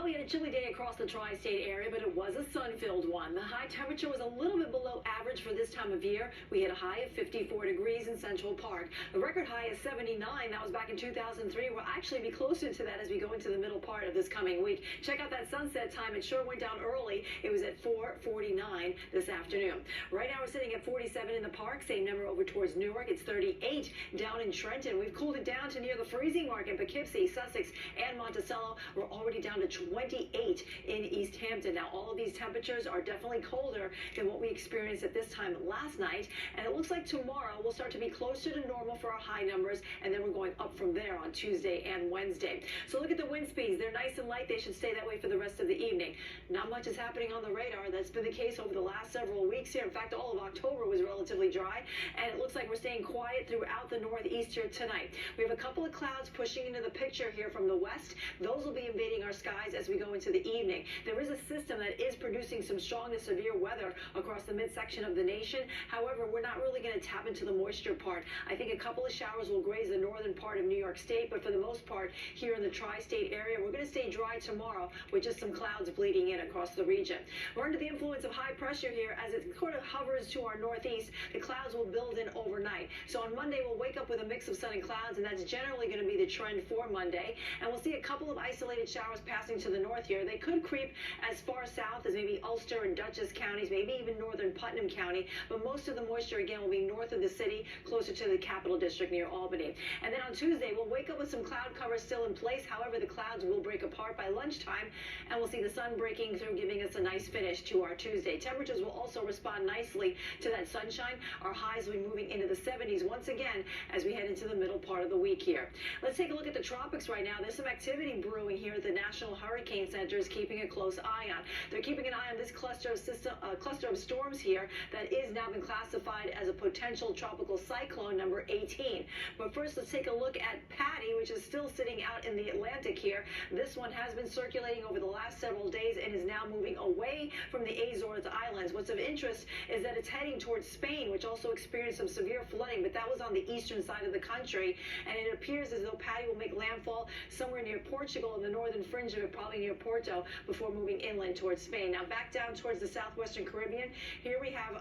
Well, we had a chilly day across the tri-state area, but it was a sun-filled one. The high temperature was a little bit below average for this time of year. We hit a high of 54 degrees in Central Park. The record high is 79. That was back in 2003. We'll actually be closer to that as we go into the middle part of this coming week. Check out that sunset time. It sure went down early. It was at 4:49 this afternoon. Right now we're sitting at 47 in the park. Same number over towards Newark. It's 38 down in Trenton. We've cooled it down to near the freezing mark in Poughkeepsie, Sussex, and Monticello. We're already down to 28 in East Hampton. Now, all of these temperatures are definitely colder than what we experienced at this time last night, and it looks like tomorrow we'll start to be closer to normal for our high numbers, and then we're going up from there on Tuesday and Wednesday. So look at the wind speeds. They're nice and light. They should stay that way for the rest of the evening. Not much is happening on the radar. That's been the case over the last several weeks here. In fact, all of October was relatively dry, and it looks like we're staying quiet throughout the northeast here tonight. We have a couple of clouds pushing into the picture here from the west. Those will be invading our skies as we go into the evening. There is a system that is producing some strong to severe weather across the midsection of the nation. However, we're not really going to tap into the moisture part. I think a couple of showers will graze the northern part of New York State, but for the most part, here in the tri-state area, we're going to stay dry tomorrow with just some clouds bleeding in across the region. We're under the influence of high pressure here as it sort of hovers to our northeast. The clouds will build in overnight. So on Monday, we'll wake up with a mix of sun and clouds, and that's generally going to be the trend for Monday. And we'll see a couple of isolated showers passing to the north here. They could creep as far south as maybe Ulster and Dutchess counties, maybe even northern Putnam County, but most of the moisture again will be north of the city, closer to the capital district near Albany. And then on Tuesday, we'll wake up with some cloud cover still in place. However, the clouds will break apart by lunchtime, and we'll see the sun breaking through, giving us a nice finish to our Tuesday. Temperatures will also respond nicely to that sunshine. Our highs will be moving into the 70s once again as we head into the middle part of the week here. Let's take a look at the tropics right now. There's some activity brewing here at the National Hurricane Center is keeping a close eye on. They're keeping an eye on this cluster of storms here that is now been classified as a potential tropical cyclone number 18. But first, let's take a look at Patty, which is still sitting out in the Atlantic here. This one has been circulating over the last several days and is now moving away from the Azores Islands. What's of interest is that it's heading towards Spain, which also experienced some severe flooding, but that was on the eastern side of the country, and it appears as though Patty will make landfall somewhere near Portugal in the northern fringe of it, probably near Porto, before moving inland towards Spain. Now back down towards the southwestern Caribbean, here we have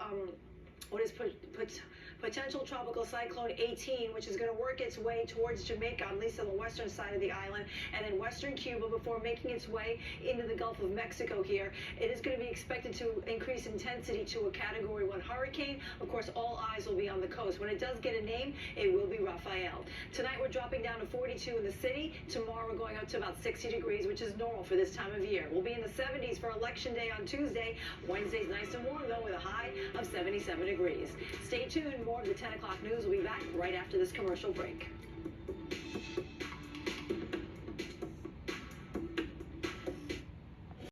what is potential tropical cyclone 18, which is going to work its way towards Jamaica, at least on the western side of the island, and then western Cuba before making its way into the Gulf of Mexico here. It is going to be expected to increase intensity to a Category 1 hurricane. Of course, all eyes will be on the coast. When it does get a name, it will be Rafael. Tonight, we're dropping down to 42 in the city. Tomorrow, we're going up to about 60 degrees, which is normal for this time of year. We'll be in the 70s for Election Day on Tuesday. Wednesday's nice and warm, though, with a high of 77 degrees. Stay tuned. More of the 10 o'clock news will be back right after this commercial break.